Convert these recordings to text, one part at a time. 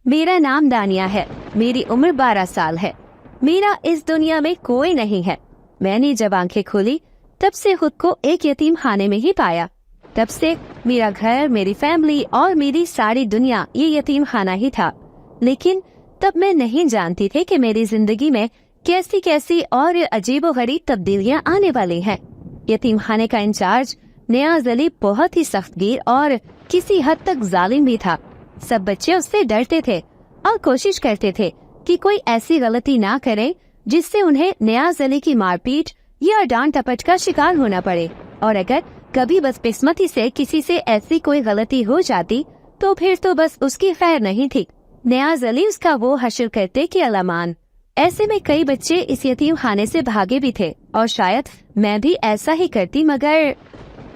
मेरा नाम दानिया है। मेरी उम्र 12 साल है। मेरा इस दुनिया में कोई नहीं है। मैंने जब आंखें खोली तब से खुद को एक यतीम खाने में ही पाया। तब से मेरा घर, मेरी फैमिली और मेरी सारी दुनिया ये यतीम खाना ही था। लेकिन तब मैं नहीं जानती थी कि मेरी जिंदगी में कैसी कैसी और अजीबोगरीब तब्दीलियां आने वाली हैं। यतीम खाने का इंचार्ज नियाज अली बहुत ही सख्तगीर और किसी हद तक जालिम भी था। सब बच्चे उससे डरते थे और कोशिश करते थे कि कोई ऐसी गलती ना करे जिससे उन्हें नियाज अली की मारपीट या डांट टपट का शिकार होना पड़े। और अगर कभी बदकिस्मती से किसी से ऐसी कोई गलती हो जाती तो फिर तो बस उसकी खैर नहीं थी। नियाज अली उसका वो हश्र करते कि अलामान। ऐसे में कई बच्चे इस यतीम खाने से भागे भी थे और शायद मैं भी ऐसा ही करती, मगर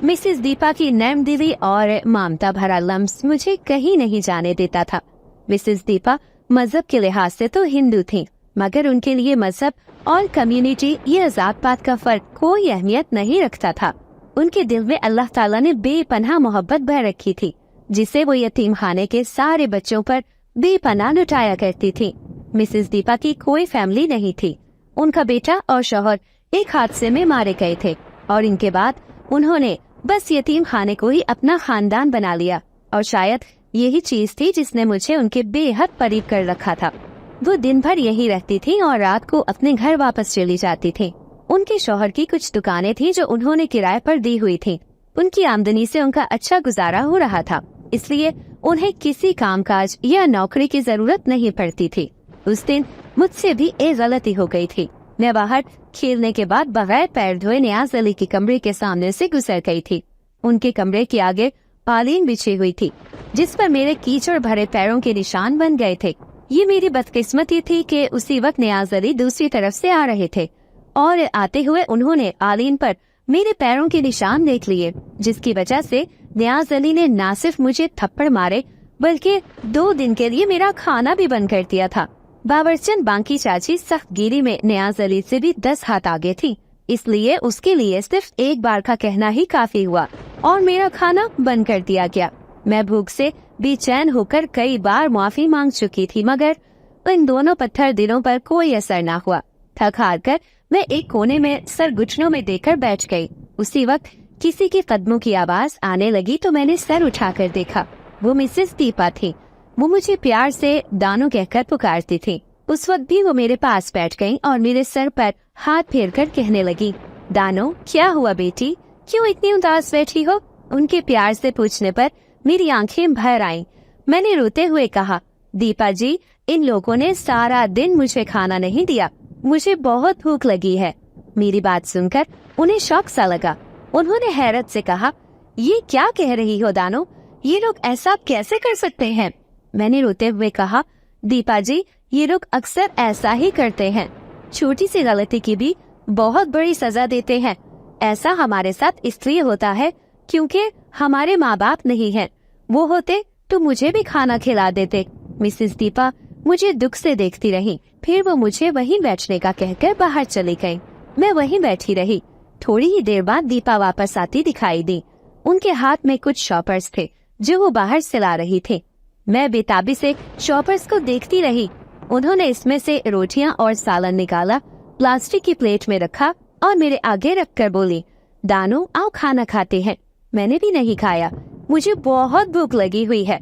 मिसेस दीपा की नरमदिली और ममता भरा लम्स मुझे कहीं नहीं जाने देता था। मिसेस दीपा मजहब के लिहाज से तो हिंदू थीं, मगर उनके लिए मजहब और कम्युनिटी ये जात पात का फर्क कोई अहमियत नहीं रखता था। उनके दिल में अल्लाह ताला ने बेपनाह मोहब्बत भर रखी थी, जिसे वो यतीम खाने के सारे बच्चों पर बेपनाह लुटाया करती थी। मिसेस दीपा की कोई फैमिली नहीं थी। उनका बेटा और शौहर एक हादसे में मारे गए थे और इनके बाद उन्होंने बस यतीम खाने को ही अपना खानदान बना लिया। और शायद यही चीज थी जिसने मुझे उनके बेहद करीब कर रखा था। वो दिन भर यही रहती थी और रात को अपने घर वापस चली जाती थी। उनके शौहर की कुछ दुकानें थी जो उन्होंने किराए पर दी हुई थी। उनकी आमदनी से उनका अच्छा गुजारा हो रहा था, इसलिए उन्हें किसी कामकाज या नौकरी की जरूरत नहीं पड़ती थी। उस दिन मुझसे भी एक गलती हो गई थी। मैं बाहर खेलने के बाद बगैर पैर धोए नियाज अली के कमरे के सामने से गुजर गई थी। उनके कमरे के आगे कालीन बिछी हुई थी, जिस पर मेरे कीचड़ भरे पैरों के निशान बन गए थे। ये मेरी बदकिस्मती थी कि उसी वक्त नियाज अली दूसरी तरफ से आ रहे थे और आते हुए उन्होंने कालीन पर मेरे पैरों के निशान देख लिए, जिसकी वजह से नियाज अली ने न सिर्फ मुझे थप्पड़ मारे बल्कि 2 दिन के लिए मेरा खाना भी बंद कर दिया था। बाबरचंद बांकी चाची सख्तगिरी में नियाज अली से भी 10 हाथ आगे थी, इसलिए उसके लिए सिर्फ एक बार का कहना ही काफी हुआ और मेरा खाना बंद कर दिया गया। मैं भूख से बेचैन होकर कई बार माफी मांग चुकी थी, मगर इन दोनों पत्थर दिलों पर कोई असर न हुआ। थक हार कर मैं एक कोने में सर घुटनों में देकर बैठ गई। उसी वक्त किसी के कदमों की आवाज आने लगी तो मैंने सर उठाकर देखा। वो मिसेस दीपा थी। वो मुझे प्यार से दानू कहकर पुकारती थी। उस वक्त भी वो मेरे पास बैठ गईं और मेरे सर पर हाथ फेरकर कहने लगी, दानो, क्या हुआ बेटी, क्यों इतनी उदास बैठी हो? उनके प्यार से पूछने पर मेरी आंखें भर आईं। मैंने रोते हुए कहा, दीपा जी, इन लोगों ने सारा दिन मुझे खाना नहीं दिया। मुझे बहुत भूख लगी है। मेरी बात सुनकर उन्हें शौक सा लगा। उन्होंने हैरत से कहा, ये क्या कह रही हो दानो? ये लोग ऐसा कैसे कर सकते हैं? मैंने रोते हुए कहा, दीपा जी, ये लोग अक्सर ऐसा ही करते हैं। छोटी सी गलती की भी बहुत बड़ी सजा देते हैं। ऐसा हमारे साथ इसलिए होता है क्योंकि हमारे माँ बाप नहीं हैं। वो होते तो मुझे भी खाना खिला देते। मिसेस दीपा मुझे दुख से देखती रही। फिर वो मुझे वहीं बैठने का कहकर बाहर चली गयी। मैं वहीं बैठी रही। थोड़ी ही देर बाद दीपा वापस आती दिखाई दी। उनके हाथ में कुछ शॉपर्स थे जो वो बाहर से ला रही थी। मैं बेताबी से शॉपर्स को देखती रही। उन्होंने इसमें से रोटियां और सालन निकाला, प्लास्टिक की प्लेट में रखा और मेरे आगे रखकर बोली, दानो, आओ खाना खाते हैं। मैंने भी नहीं खाया। मुझे बहुत भूख लगी हुई है।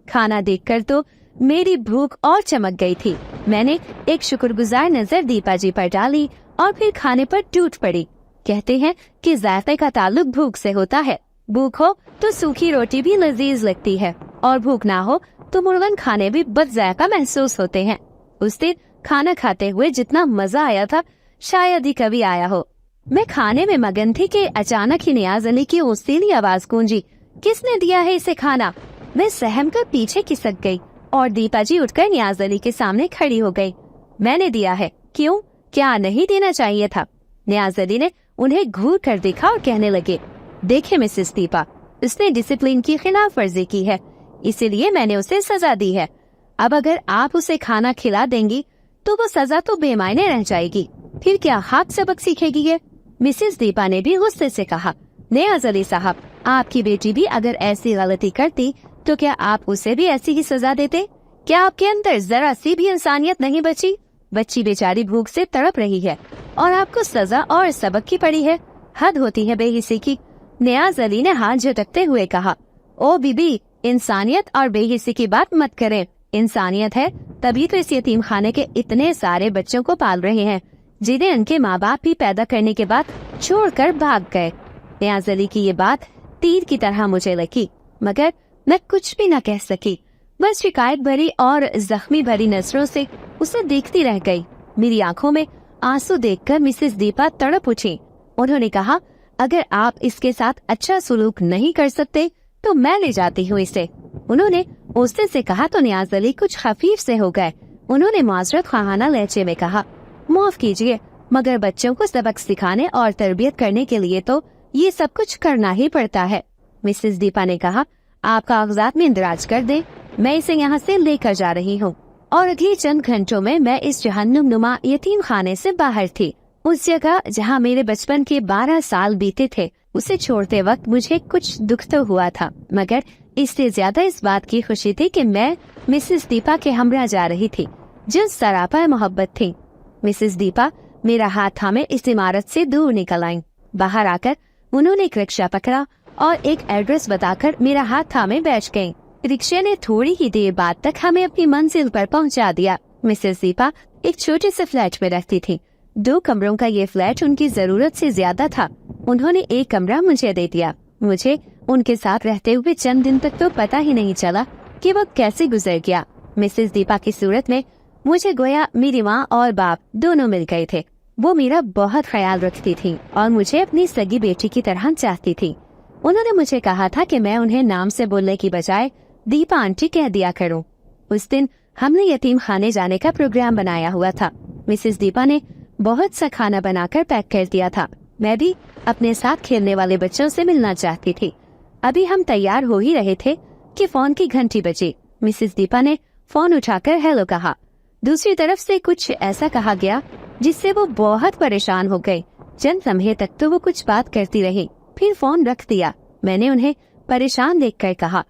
खाना देखकर तो मेरी भूख और चमक गई थी। मैंने एक शुक्रगुजार नजर दीपा जी पर डाली और फिर खाने पर टूट पड़ी। कहते हैं कि जायके का ताल्लुक भूख से होता है। भूख हो तो सूखी रोटी भी लजीज लगती है और भूख ना हो तो मुर्गन खाने भी बदजायका महसूस होते हैं। उस दिन खाना खाते हुए जितना मजा आया था शायद ही कभी आया हो। मैं खाने में मगन थी कि अचानक ही नियाज अली की ओसीली आवाज गूंजी, किसने दिया है इसे खाना? मैं सहम कर पीछे खिसक गई और दीपा जी उठकर नियाज अली के सामने खड़ी हो गई। मैंने दिया है। क्यों? क्या नहीं देना चाहिए था? नियाज अली ने उन्हें घूर कर देखा और कहने लगे, देखे मिसेस दीपा, उसने डिसिप्लिन की खिलाफ वर्जी की है, इसीलिए मैंने उसे सजा दी है। अब अगर आप उसे खाना खिला देंगी तो वो सजा तो बेमायने रह जाएगी। फिर क्या हाथ सबक सीखेगी ये? मिसेस दीपा ने भी गुस्से से कहा, नियाज अली साहब, आपकी बेटी भी अगर ऐसी गलती करती तो क्या आप उसे भी ऐसी ही सजा देते? क्या आपके अंदर जरा सी भी इंसानियत नहीं बची? बच्ची बेचारी भूख से तड़प रही है और आपको सजा और सबक की पड़ी है। हद होती है बेहिसी की। नियाज अली ने हाथ झटकते हुए कहा, ओ बीबी, इंसानियत और बेहिसी की बात मत करें। इंसानियत है तभी तो इस यतीम खाने के इतने सारे बच्चों को पाल रहे हैं जिन्हें उनके माँ बाप भी पैदा करने के बाद छोड़कर भाग गए। नियाज अली की ये बात तीर की तरह मुझे लगी, मगर मैं कुछ भी न कह सकी। बस शिकायत भरी और जख्मी भरी नजरों से उसे देखती रह गई। मेरी आंखों में आंसू देखकर मिसेस दीपा तड़प उठी। उन्होंने कहा, अगर आप इसके साथ अच्छा सलूक नहीं कर सकते तो मैं ले जाती हूँ इसे। उन्होंने उससे से कहा तो नियाज अली कुछ खफीफ से हो गए। उन्होंने माजरत खाना लहजे में कहा, माफ कीजिए, मगर बच्चों को सबक सिखाने और तरबियत करने के लिए तो ये सब कुछ करना ही पड़ता है। मिसेस दीपा ने कहा, आप कागजात में इंदराज कर दें, मैं इसे यहाँ से लेकर जा रही हूँ। और अगले चंद घंटों में मैं इस जहन्नुम नुमा यतीम खाने से बाहर थी। उस जगह जहाँ मेरे बचपन के 12 साल बीते थे, उसे छोड़ते वक्त मुझे कुछ दुख तो हुआ था, मगर इससे ज्यादा इस बात की खुशी थी कि मैं मिसेस दीपा के हमरा जा रही थी, जो सरापा मोहब्बत थी। मिसेस दीपा मेरा हाथ थामे इस इमारत से दूर निकल आईं। बाहर आकर उन्होंने एक रिक्शा पकड़ा और एक एड्रेस बताकर मेरा हाथ थामे बैठ गईं। रिक्शे ने थोड़ी ही देर बाद तक हमें अपनी मंजिल पर पहुंचा दिया। मिसेस दीपा एक छोटे से फ्लैट में रहती थी। 2 कमरों का ये फ्लैट उनकी जरूरत से ज्यादा था। उन्होंने एक कमरा मुझे दे दिया। मुझे उनके साथ रहते हुए चंद दिन तक तो पता ही नहीं चला कि वक्त कैसे गुजर गया। मिसेस दीपा की सूरत में मुझे गोया मेरी माँ और बाप दोनों मिल गए थे। वो मेरा बहुत ख्याल रखती थी और मुझे अपनी सगी बेटी की तरह चाहती थी। उन्होंने मुझे कहा था कि मैं उन्हें नाम से बोलने की बजाय दीपा आंटी कह दिया करूं। उस दिन हमने यतीम खाने जाने का प्रोग्राम बनाया हुआ था। मिसेस दीपा ने बहुत सा खाना बनाकर पैक कर दिया था। मैं भी अपने साथ खेलने वाले बच्चों से मिलना चाहती थी। अभी हम तैयार हो ही रहे थे कि फोन की घंटी बजी। मिसेस दीपा ने फोन उठाकर हेलो कहा। दूसरी तरफ से कुछ ऐसा कहा गया जिससे वो बहुत परेशान हो गए। चंद लम्हे तक तो वो कुछ बात करती रही, फिर फोन रख दिया। मैंने उन्हें परेशान देखकर कहा,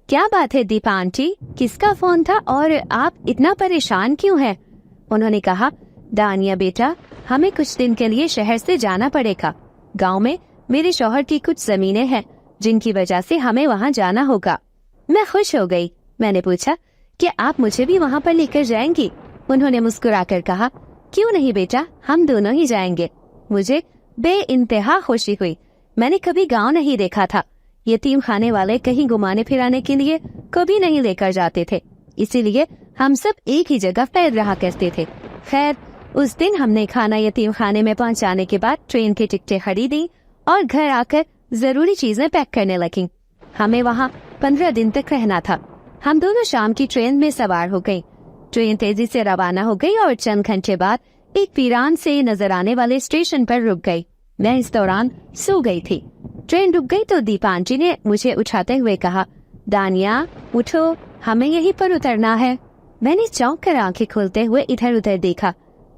क्या बात है दीपा आंटी, किसका फोन था और आप इतना परेशान क्यों हैं? उन्होंने कहा, दानिया बेटा, हमें कुछ दिन के लिए शहर से जाना पड़ेगा। गांव में मेरे शौहर की कुछ जमीनें हैं जिनकी वजह से हमें वहां जाना होगा। मैं खुश हो गई। मैंने पूछा, क्या आप मुझे भी वहां पर लेकर जाएंगी? उन्होंने मुस्कुराकर कहा, क्यों नहीं बेटा, हम दोनों ही जाएंगे। मुझे बेइंतहा खुशी हुई। मैंने कभी गांव नहीं देखा था। यतीम खाने वाले कहीं घुमाने फिराने के लिए कभी नहीं लेकर जाते थे, इसीलिए हम सब एक ही जगह पैर रहा करते थे। खैर, उस दिन हमने खाना यतीम खाने में पहुंचाने के बाद ट्रेन की टिकटें खरीदी और घर आकर जरूरी चीजें पैक करने लगी। हमें वहाँ 15 दिन तक रहना था। हम दोनों शाम की ट्रेन में सवार हो गयी। ट्रेन तेजी से रवाना हो गई और चंद घंटे बाद एक वीरान से नजर आने वाले स्टेशन पर रुक गई। मैं इस दौरान सो गई थी। ट्रेन रुक गई तो दीपा आंटी ने मुझे उठाते हुए कहा, दानिया उठो, हमें यहीं पर उतरना है। मैंने चौंक कर आंखें खोलते हुए इधर उधर देखा।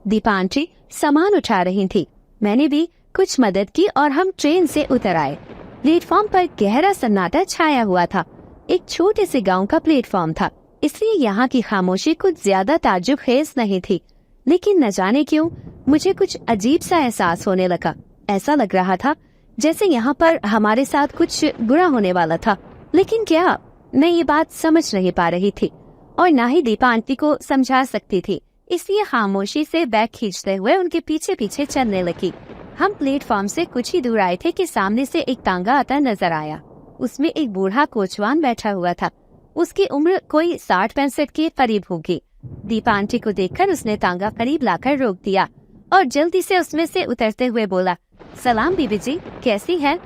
दीपा आंटी सामान उठा रही थी। मैंने भी कुछ मदद की और हम ट्रेन से उतर आए। प्लेटफॉर्म पर गहरा सन्नाटा छाया हुआ था। एक छोटे से गांव का प्लेटफॉर्म था, इसलिए यहाँ की खामोशी कुछ ज्यादा ताज्जुब खेज नहीं थी। लेकिन न जाने क्यों मुझे कुछ अजीब सा एहसास होने लगा। ऐसा लग रहा था जैसे यहाँ पर हमारे साथ कुछ बुरा होने वाला था। लेकिन क्या? मैं ये बात समझ नहीं पा रही थी और ना ही दीपा आंटी को समझा सकती थी, इसलिए खामोशी से बैग खींचते हुए उनके पीछे पीछे चलने लगी। हम प्लेटफॉर्म से कुछ ही दूर आए थे कि सामने से एक तांगा आता नजर आया। उसमें एक बूढ़ा कोचवान बैठा हुआ था। उसकी उम्र कोई 60-65 के करीब होगी। दीपा आंटी को देखकर उसने तांगा करीब लाकर रोक दिया और जल्दी से उसमें से उतरते हुए बोला, सलाम बीबी जी, कैसी है?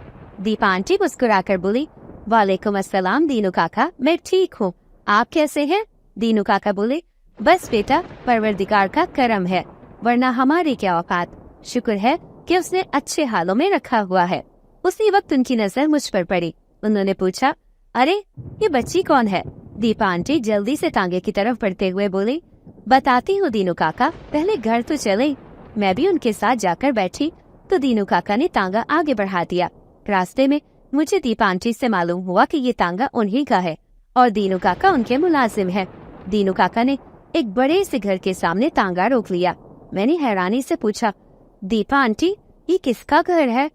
दीपा आंटी मुस्कुराकर बोली, वालेकुम अस्सलाम दीनू काका, मैं ठीक हूँ, आप कैसे हैं? दीनू काका बोले, बस बेटा, परवरदिगार का करम है, वरना हमारी क्या औकात। शुक्र है कि उसने अच्छे हालों में रखा हुआ है। उसी वक्त उनकी नजर मुझ पर पड़ी। उन्होंने पूछा, अरे ये बच्ची कौन है? दीपा आंटी जल्दी से तांगे की तरफ बढ़ते हुए बोली, बताती हूँ दीनू काका, पहले घर तो चले। मैं भी उनके साथ जाकर बैठी तो दीनू काका ने तांगा आगे बढ़ा दिया। रास्ते में मुझे दीपा आंटी से मालूम हुआ कि ये तांगा उन्हीं का है और दीनू काका उनके मुलाजिम है। दीनू काका ने एक बड़े से घर के सामने तांगा रोक लिया। मैंने हैरानी से पूछा, दीपा आंटी, ये किसका घर है?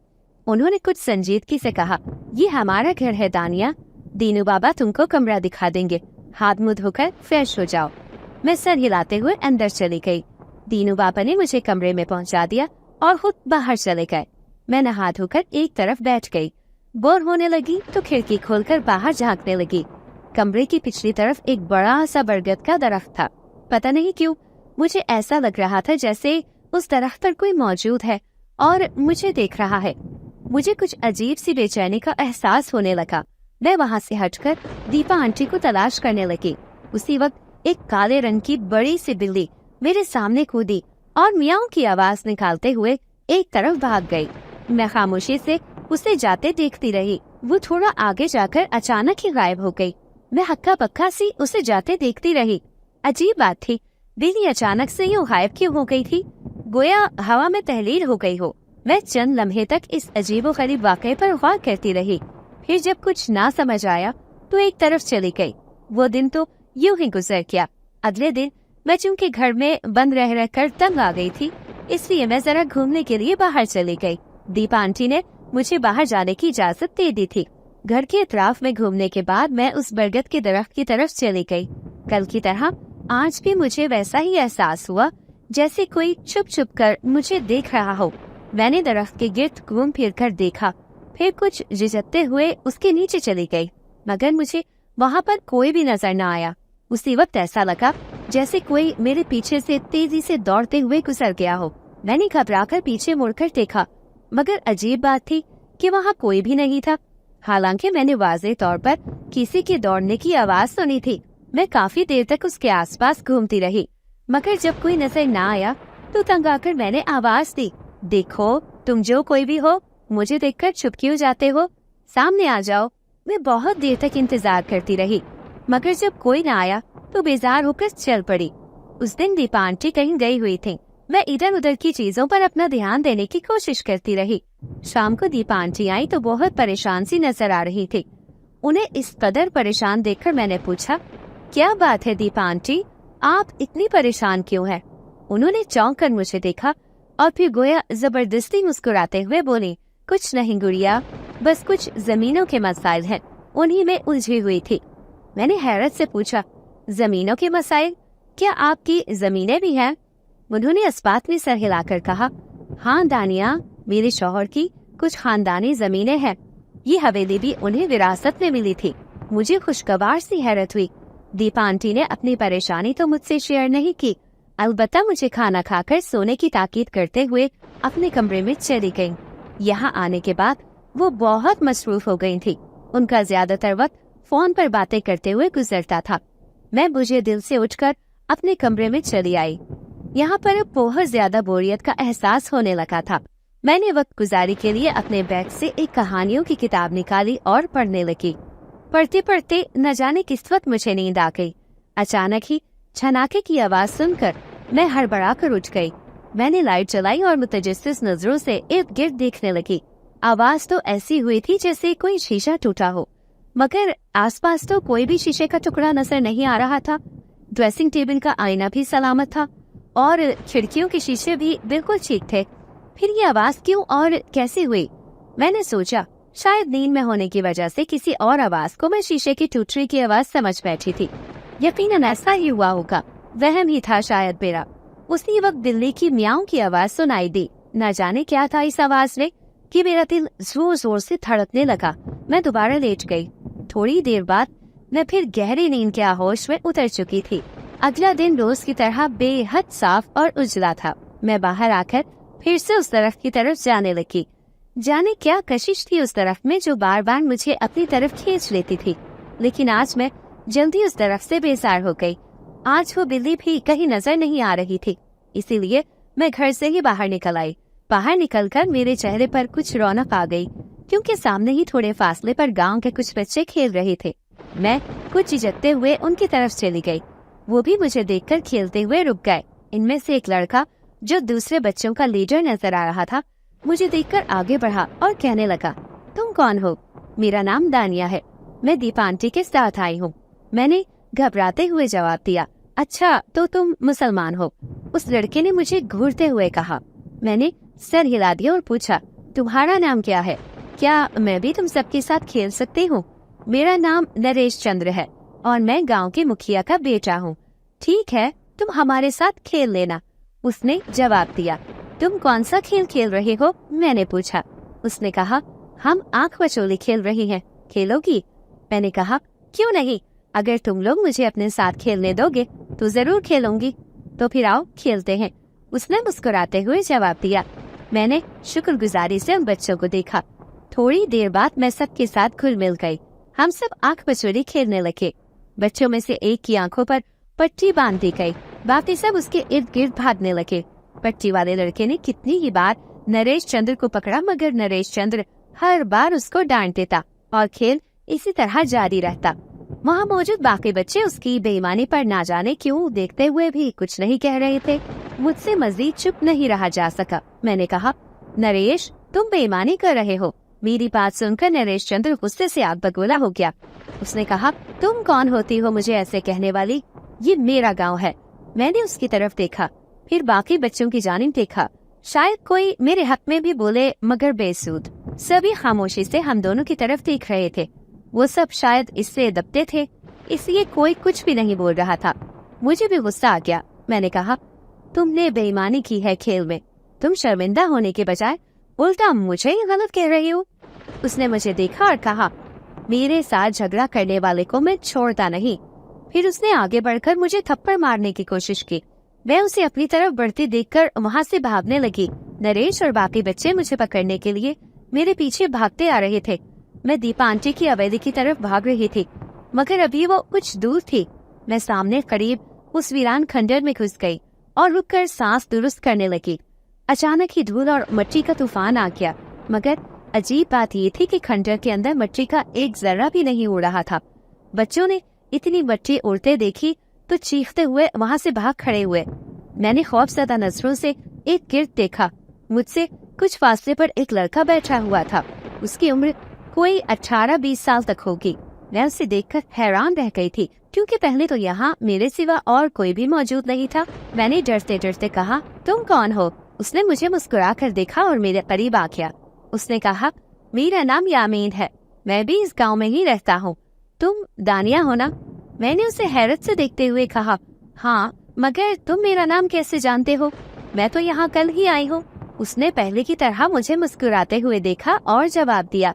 उन्होंने कुछ संजीदगी से कहा, ये हमारा घर है दानिया। दीनू बाबा तुमको कमरा दिखा देंगे, हाथ मुंह धोकर फ्रेश हो जाओ। मैं सर हिलाते हुए अंदर चली गई। दीनू बाबा ने मुझे कमरे में पहुंचा दिया और खुद बाहर चले गए। मैं नहा धोकर एक तरफ बैठ गई। बोर होने लगी तो खिड़की खोलकर बाहर झांकने लगी। कमरे की पिछली तरफ एक बड़ा सा बरगद का दरख्त था। पता नहीं क्यों मुझे ऐसा लग रहा था जैसे उस दरख्त पर कोई मौजूद है और मुझे देख रहा है। मुझे कुछ अजीब सी बेचैनी का एहसास होने लगा। मैं वहाँ से हटकर दीपा आंटी को तलाश करने लगी। उसी वक्त एक काले रंग की बड़ी सी बिल्ली मेरे सामने कूदी और मियाऊं की आवाज निकालते हुए एक तरफ भाग गई। मैं खामोशी से उसे जाते देखती रही। वो थोड़ा आगे जाकर अचानक ही गायब हो गई। मैं हक्का बक्का सी उसे जाते देखती रही। अजीब बात थी, बिल्ली अचानक से यूं गायब क्यों हो गई थी? गोया हवा में तहलील हो गई हो। मैं चंद लम्हे तक इस अजीबोगरीब वाक़ये पर गौर करती रही। फिर जब कुछ ना समझ आया तो एक तरफ चली गई। वो दिन तो यूं ही गुजर गया। अगले दिन मैं चूंकि घर में बंद रह रहकर तंग आ गई थी, इसलिए मैं जरा घूमने के लिए बाहर चली गई। दीपा आंटी ने मुझे बाहर जाने की इजाजत दे दी थी। घर के अतराफ में घूमने के बाद मैं उस बरगद के दरख्त की तरफ चली गई। कल की तरह आज भी मुझे वैसा ही एहसास हुआ जैसे कोई छुप छुप कर मुझे देख रहा हो। मैंने दरख्त के गिर्द घूम फिर कर देखा, फिर कुछ झिझकते हुए उसके नीचे चली गई, मगर मुझे वहाँ पर कोई भी नजर न आया। उसी वक्त ऐसा लगा जैसे कोई मेरे पीछे से तेजी से दौड़ते हुए गुजर गया हो। मैंने घबराकर पीछे मुड़कर देखा, मगर अजीब बात थी कि वहाँ कोई भी नहीं था। हालांकि मैंने वाज़ेह तौर पर किसी के दौड़ने की आवाज सुनी थी। मैं काफी देर तक उसके आसपास घूमती रही, मगर जब कोई नजर न आया तो तंग आकर मैंने आवाज दी, देखो तुम जो कोई भी हो, मुझे देखकर चुप क्यों जाते हो? सामने आ जाओ। मैं बहुत देर तक इंतजार करती रही, मगर जब कोई न आया तो बेजार होकर चल पड़ी। उस दिन दीपा आंटी कहीं गई हुई थी। मैं इधर उधर की चीजों पर अपना ध्यान देने की कोशिश करती रही। शाम को दीपा आंटी आई तो बहुत परेशान सी नजर आ रही थी। उन्हें इस कदर परेशान देखकर मैंने पूछा, क्या बात है दीपा आंटी, आप इतनी परेशान क्यों हैं? उन्होंने चौंक कर मुझे देखा और फिर गोया जबरदस्ती मुस्कुराते हुए बोली, कुछ नहीं गुड़िया, बस कुछ जमीनों के मसाइल हैं, उन्हीं में उलझी हुई थी। मैंने हैरत से पूछा, जमीनों के मसाइल? क्या आपकी जमीनें भी हैं? उन्होंने इस्पात में सर हिलाकर कहा, हाँ दानिया, मेरे शौहर की कुछ खानदानी जमीनें हैं। ये हवेली भी उन्हें विरासत में मिली थी। मुझे खुशगवार सी हैरत हुई। दीपा आंटी ने अपनी परेशानी तो मुझसे शेयर नहीं की, अलबत्ता मुझे खाना खाकर सोने की ताकीद करते हुए अपने कमरे में चली गईं। यहाँ आने के बाद वो बहुत मसरूफ हो गई थी। उनका ज्यादातर वक्त फोन पर बातें करते हुए गुजरता था। मैं बुझे दिल से उठकर अपने कमरे में चली आई। यहाँ पर अब बहुत ज्यादा बोरियत का एहसास होने लगा था। मैंने वक्त गुजारी के लिए अपने बैग से एक कहानियों की किताब निकाली और पढ़ने लगी। पढ़ते पढ़ते न जाने किस वक्त मुझे नींद आ गई। अचानक ही छनाके की आवाज सुनकर मैं हड़बड़ा कर उठ गई। मैंने लाइट जलाई और मुतजस्सिस नजरों से इर्द गिर्द देखने लगी। आवाज तो ऐसी हुई थी जैसे कोई शीशा टूटा हो, मगर आसपास तो कोई भी शीशे का टुकड़ा नजर नहीं आ रहा था। ड्रेसिंग टेबल का आईना भी सलामत था और खिड़कियों के शीशे भी बिल्कुल ठीक थे। फिर ये आवाज क्यों और कैसे हुई? मैंने सोचा शायद नींद में होने की वजह से किसी और आवाज को मैं शीशे की टूटने की आवाज समझ बैठी थी। यकीनन ऐसा ही हुआ होगा, वहम ही था शायद मेरा। उसी वक्त बिल्ली की म्याऊं की आवाज सुनाई दी। न जाने क्या था इस आवाज में कि मेरा दिल जोर जोर से धड़कने लगा। मैं दोबारा लेट गई। थोड़ी देर बाद मैं फिर गहरी नींद के आहोश में उतर चुकी थी। अगला दिन रोज की तरह बेहद साफ और उजला था। मैं बाहर आकर फिर से उस तरफ की तरफ जाने लगी। जाने क्या कशिश थी उस तरफ में जो बार बार मुझे अपनी तरफ खींच लेती थी। लेकिन आज मैं जल्दी उस तरफ से बेजार हो गई। आज वो बिल्ली भी कहीं नजर नहीं आ रही थी, इसीलिए मैं घर से ही बाहर निकल आई। बाहर निकलकर मेरे चेहरे पर कुछ रौनक आ गई, क्योंकि सामने ही थोड़े फासले पर गांव के कुछ बच्चे खेल रहे थे। मैं कुछ झिझकते हुए उनकी तरफ चली गई। वो भी मुझे देखकर खेलते हुए रुक गए। इनमें से एक लड़का जो दूसरे बच्चों का लीडर नजर आ रहा था, मुझे देखकर आगे बढ़ा और कहने लगा, तुम कौन हो? मेरा नाम दानिया है, मैं दीपा आंटी के साथ आई हूँ। मैंने घबराते हुए जवाब दिया, अच्छा तो तुम मुसलमान हो। उस लड़के ने मुझे घूरते हुए कहा। मैंने सर हिला दिया और पूछा, तुम्हारा नाम क्या है? क्या मैं भी तुम सबके साथ खेल सकती हूँ? मेरा नाम नरेश चंद्र है और मैं गांव के मुखिया का बेटा हूँ। ठीक है, तुम हमारे साथ खेल लेना, उसने जवाब दिया। तुम कौन सा खेल खेल रहे हो? मैंने पूछा। उसने कहा, हम आंख बचोली खेल रहे हैं, खेलोगी? मैंने कहा, क्यों नहीं, अगर तुम लोग मुझे अपने साथ खेलने दोगे तो जरूर खेलूंगी। तो फिर आओ खेलते हैं, उसने मुस्कुराते हुए जवाब दिया। मैंने शुक्रगुजारी से उन बच्चों को देखा। थोड़ी देर बाद मैं सबके साथ घुल मिल गई। हम सब आंख बचोली खेलने लगे। बच्चों में से एक की आंखों पर पट्टी बांध दी गई, बाकी सब उसके इर्द गिर्द भागने लगे। पट्टी वाले लड़के ने कितनी ही बार नरेश चंद्र को पकड़ा, मगर नरेश चंद्र हर बार उसको डांट देता और खेल इसी तरह जारी रहता। वहाँ मौजूद बाकी बच्चे उसकी बेईमानी पर ना जाने क्यों देखते हुए भी कुछ नहीं कह रहे थे। मुझसे मजीद चुप नहीं रहा जा सका। मैंने कहा, नरेश तुम बेईमानी कर रहे हो। मेरी बात सुनकर नरेश चंद्र गुस्से से आग बगोला हो गया। उसने कहा, तुम कौन होती हो मुझे ऐसे कहने वाली? ये मेरा गांव है। मैंने उसकी तरफ देखा, फिर बाकी बच्चों की जानिब देखा। शायद कोई मेरे हक में भी बोले, मगर बेसूद। सभी खामोशी से हम दोनों की तरफ देख रहे थे। वो सब शायद इससे दबते थे, इसलिए कोई कुछ भी नहीं बोल रहा था। मुझे भी गुस्सा आ गया। मैंने कहा, तुमने बेईमानी की है खेल में। तुम शर्मिंदा होने के बजाय उल्टा मुझे ही गलत कह रही हो। उसने मुझे देखा और कहा, मेरे साथ झगड़ा करने वाले को मैं छोड़ता नहीं। फिर उसने आगे बढ़कर मुझे थप्पड़ मारने की कोशिश की। मैं उसे अपनी तरफ बढ़ती देखकर वहाँ से भागने लगी। नरेश और बाकी बच्चे मुझे पकड़ने के लिए मेरे पीछे भागते आ रहे थे। मैं दीपा आंटी की हवेली की तरफ भाग रही थी, मगर अभी वो कुछ दूर थी। मैं सामने करीब उस वीरान खंडर में घुस गई और रुककर सांस दुरुस्त करने लगी। अचानक ही धूल और मिट्टी का तूफान आ गया, मगर अजीब बात ये थी कि खंडर के अंदर मिट्टी का एक जर्रा भी नहीं उड़ रहा था। बच्चों ने इतनी मिट्टी उड़ते देखी तो चीखते हुए वहाँ से भाग खड़े हुए। मैंने खौफजदा नजरों से एक गिर्द देखा। मुझसे कुछ फासले पर एक लड़का बैठा हुआ था। उसकी उम्र कोई 18-20 साल तक होगी। मैं उसे देखकर हैरान रह गई थी, क्योंकि पहले तो यहाँ मेरे सिवा और कोई भी मौजूद नहीं था। मैंने डरते डरते कहा, तुम कौन हो? उसने मुझे मुस्कुरा कर देखा और मेरे करीब आ गया। उसने कहा, मेरा नाम यामीन है, मैं भी इस गांव में ही रहता हूँ। तुम दानिया हो ना? मैंने उसे हैरत से देखते हुए कहा, हाँ, मगर तुम मेरा नाम कैसे जानते हो? मैं तो यहाँ कल ही आई हूँ। उसने पहले की तरह मुझे मुस्कुराते हुए देखा और जवाब दिया,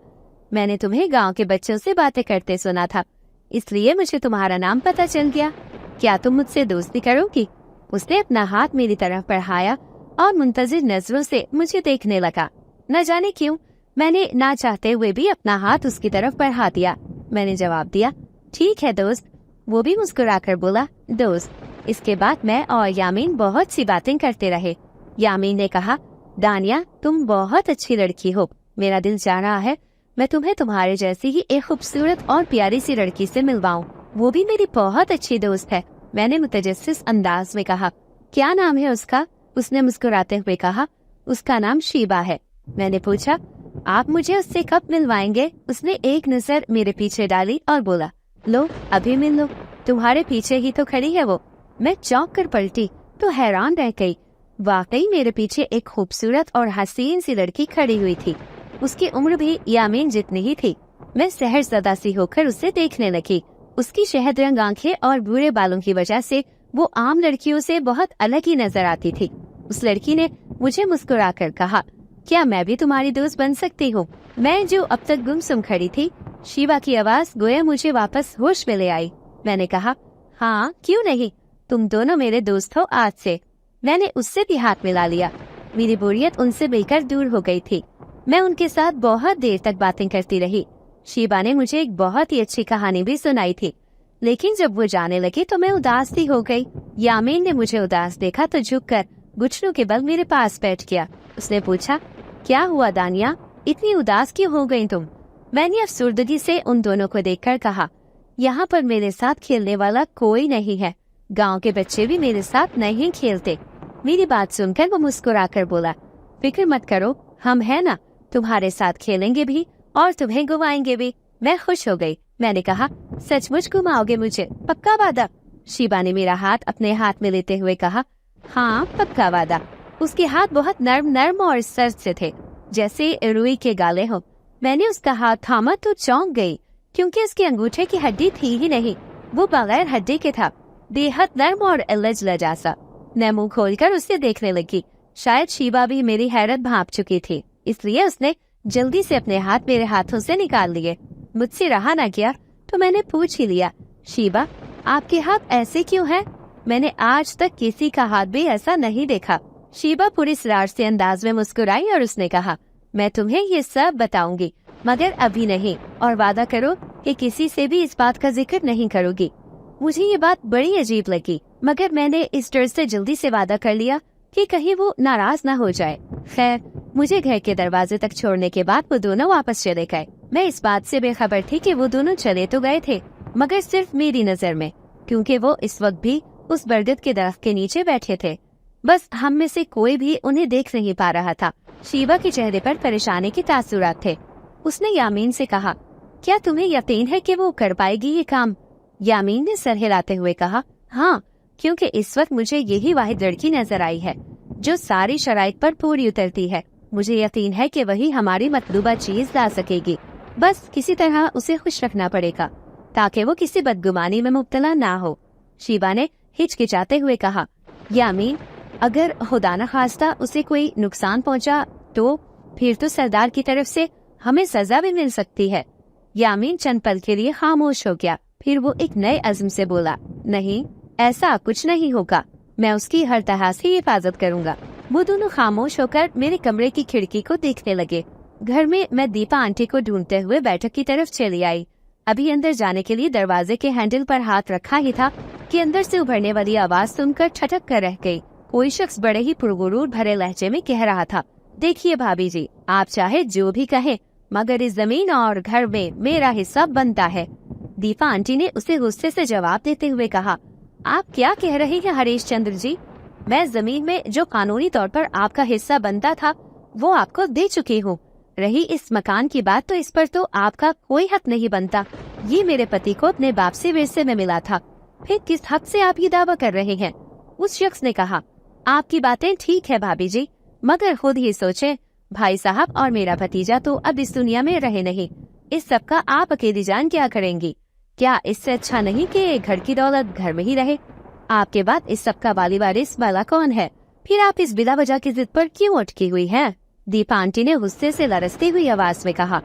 मैंने तुम्हें गांव के बच्चों से बातें करते सुना था, इसलिए मुझे तुम्हारा नाम पता चल गया। क्या तुम मुझसे दोस्ती करोगी? उसने अपना हाथ मेरी तरफ बढ़ाया और मुंतजिर नजरों से मुझे देखने लगा। न जाने क्यों मैंने ना चाहते हुए भी अपना हाथ उसकी तरफ बढ़ा दिया। मैंने जवाब दिया, ठीक है दोस्त। वो भी मुस्कुराकर बोला, दोस्त। इसके बाद मैं और यामीन बहुत सी बातें करते रहे। यामीन ने कहा, दानिया तुम बहुत अच्छी लड़की हो। मेरा दिल चाह रहा है मैं तुम्हें तुम्हारे जैसी ही एक खूबसूरत और प्यारी सी लड़की से मिलवाऊं। वो भी मेरी बहुत अच्छी दोस्त है। मैंने मुतजस्सिस अंदाज में कहा, क्या नाम है उसका? उसने मुस्कुराते हुए कहा, उसका नाम शीबा है। मैंने पूछा, आप मुझे उससे कब मिलवाएंगे? उसने एक नजर मेरे पीछे डाली और बोला, लो अभी मिल लो, तुम्हारे पीछे ही तो खड़ी है वो। मैं चौंक कर पलटी तो हैरान रह गई। वाकई मेरे पीछे एक खूबसूरत और हसीन सी लड़की खड़ी हुई थी। उसकी उम्र भी यामीन जितनी ही थी। मैं सहरज़दा सी होकर उसे देखने लगी। उसकी शहद रंग आंखें और भूरे बालों की वजह से वो आम लड़कियों से बहुत अलग ही नजर आती थी। उस लड़की ने मुझे मुस्कुराकर कहा, क्या मैं भी तुम्हारी दोस्त बन सकती हूँ? मैं जो अब तक गुमसुम खड़ी थी, शीबा की आवाज गोया मुझे वापस होश में ले आई। मैंने कहा, हाँ क्यों नहीं, तुम दोनों मेरे दोस्त हो आज से। मैंने उससे भी हाथ मिला लिया। मेरी बोरियत उनसे मिलकर दूर हो गई थी। मैं उनके साथ बहुत देर तक बातें करती रही। शीबा ने मुझे एक बहुत ही अच्छी कहानी भी सुनाई थी, लेकिन जब वो जाने लगी तो मैं उदास सी हो गई। यामीन ने मुझे उदास देखा तो झुककर घुटनों के बल मेरे पास बैठ गया। उसने पूछा, क्या हुआ दानिया, इतनी उदास क्यों हो गई तुम? मैंने अफसुर्दगी से उन दोनों को देखकर कहा, यहाँ पर मेरे साथ खेलने वाला कोई नहीं है। गांव के बच्चे भी मेरे साथ नहीं खेलते। मेरी बात सुनकर वो मुस्कुराकर बोला, फिक्र मत करो, हम है ना, तुम्हारे साथ खेलेंगे भी और तुम्हें गुवाएंगे भी। मैं खुश हो गई। मैंने कहा, सचमुच घुमाओगे मुझे, पक्का वादा? शीबा ने मेरा हाथ अपने हाथ में लेते हुए कहा, हाँ पक्का वादा। उसके हाथ बहुत नर्म नर्म और सर्द से थे, जैसे रुई के गाले हो। मैंने उसका हाथ थामा तो चौंक गई, क्योंकि उसके अंगूठे की हड्डी थी ही नहीं, वो बगैर हड्डी के था, बेहद नर्म और लजलजा सा। मैं मुंह खोलकर उसे देखने लगी। शायद शीबा भी मेरी हैरत भांप चुकी थी, इसलिए उसने जल्दी से अपने हाथ मेरे हाथों से निकाल लिए। मुझसे रहा न गया तो मैंने पूछ ही लिया, शीबा आपके हाथ ऐसे क्यों हैं? मैंने आज तक किसी का हाथ भी ऐसा नहीं देखा। शीबा पूरी शरारती अंदाज में मुस्कुराई और उसने कहा, मैं तुम्हें ये सब बताऊंगी, मगर अभी नहीं, और वादा करो कि किसी से भी इस बात का जिक्र नहीं करोगी। मुझे ये बात बड़ी अजीब लगी, मगर मैंने इस डर से जल्दी से वादा कर लिया कि कहीं वो नाराज न हो जाए। खैर, मुझे घर के दरवाजे तक छोड़ने के बाद वो दोनों वापस चले गए। मैं इस बात से बेखबर थी कि वो दोनों चले तो गए थे, मगर सिर्फ मेरी नजर में, क्योंकि वो इस वक्त भी उस बरगद के दरख्त के नीचे बैठे थे। बस हम में से कोई भी उन्हें देख नहीं पा रहा था। शीबा के चेहरे पर परेशानी के तासुरात थे। उसने यामीन से कहा, क्या तुम्हें यकीन है कि वो कर पाएगी ये काम? यामीन ने सर हिलाते हुए कहा, हाँ, क्योंकि इस वक्त मुझे यही वाहिद लड़की नजर आई है जो सारी शराइत पर पूरी उतरती है। मुझे यकीन है कि वही हमारी मतलूबा चीज ला सकेगी। बस किसी तरह उसे खुश रखना पड़ेगा ताकि वो किसी बदगुमानी में मुब्तला ना हो। शीबा ने हिचकिचाते हुए कहा, यामीन, अगर खुदा न खास्ता उसे कोई नुकसान पहुंचा तो फिर तो सरदार की तरफ से हमें सजा भी मिल सकती है। यामीन चंद पल के लिए खामोश हो गया, फिर वो एक नए अज़्म से बोला, नहीं, ऐसा कुछ नहीं होगा, मैं उसकी हर तरह से हिफाजत करूंगा। वो दोनों खामोश होकर मेरे कमरे की खिड़की को देखने लगे। घर में मैं दीपा आंटी को ढूंढते हुए बैठक की तरफ चली आई। अभी अंदर जाने के लिए दरवाजे के हैंडल पर हाथ रखा ही था कि अंदर से उभरने वाली आवाज सुनकर ठटक कर रह गई। कोई शख्स बड़े ही पुरगुरूर भरे लहजे में कह रहा था, देखिए भाभी जी, आप चाहे जो भी कहें, मगर इस जमीन और घर में मेरा हिस्सा बनता है। दीपा आंटी ने उसे गुस्से से जवाब देते हुए कहा, आप क्या कह रहे हैं हरीश चंद्र जी? मैं जमीन में जो कानूनी तौर पर आपका हिस्सा बनता था वो आपको दे चुकी हूँ। रही इस मकान की बात, तो इस पर तो आपका कोई हक नहीं बनता। ये मेरे पति को अपने बाप से विरसे में मिला था। फिर किस हक से आप ये दावा कर रहे हैं? उस शख्स ने कहा, आपकी बातें ठीक है भाभी जी, मगर खुद ही सोचें, भाई साहब और मेरा भतीजा तो अब इस दुनिया में रहे नहीं। इस सब का आप अकेली जान क्या करेंगी? क्या इससे अच्छा नहीं कि घर की दौलत घर में ही रहे? आपके बाद इस सब का वाली वारिस वाला कौन है? फिर आप इस बिला वजह की जिद पर क्यों अटकी हुई हैं? दीपा आंटी ने गुस्से से लरसती हुई आवाज में कहा,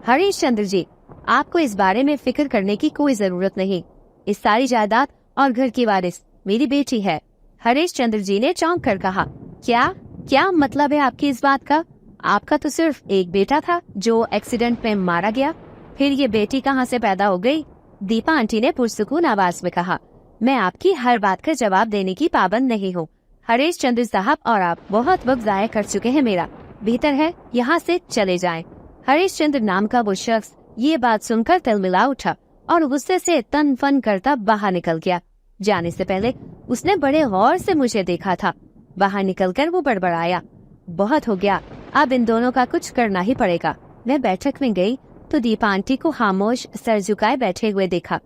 हरीश चंद्र जी, आपको इस बारे में फिक्र करने की कोई जरूरत नहीं। इस सारी जायदाद और घर की वारिस मेरी बेटी है। हरीश चंद्र जी ने चौंक कर कहा, क्या मतलब है आपकी इस बात का? आपका तो सिर्फ एक बेटा था जो एक्सीडेंट में मारा गया, फिर ये बेटी कहाँ से पैदा हो गई? दीपा आंटी ने पुरसुकून आवाज में कहा, मैं आपकी हर बात का जवाब देने की पाबंद नहीं हूँ। हरीश चंद्र साहब और आप बहुत वक्त जाया कर चुके हैं मेरा, बेहतर है यहाँ से चले जाएं। हरीश चंद्र नाम का वो शख्स ये बात सुनकर तिलमिला उठा और गुस्से से तन फन करता बाहर निकल गया। जाने से पहले उसने बड़े गौर से मुझे देखा था। बाहर निकलकर वो बड़बड़ाया, बहुत हो गया, अब इन दोनों का कुछ करना ही पड़ेगा। मैं बैठक में गई तो दीपा आंटी को खामोश सर झुकाए बैठे हुए देखा।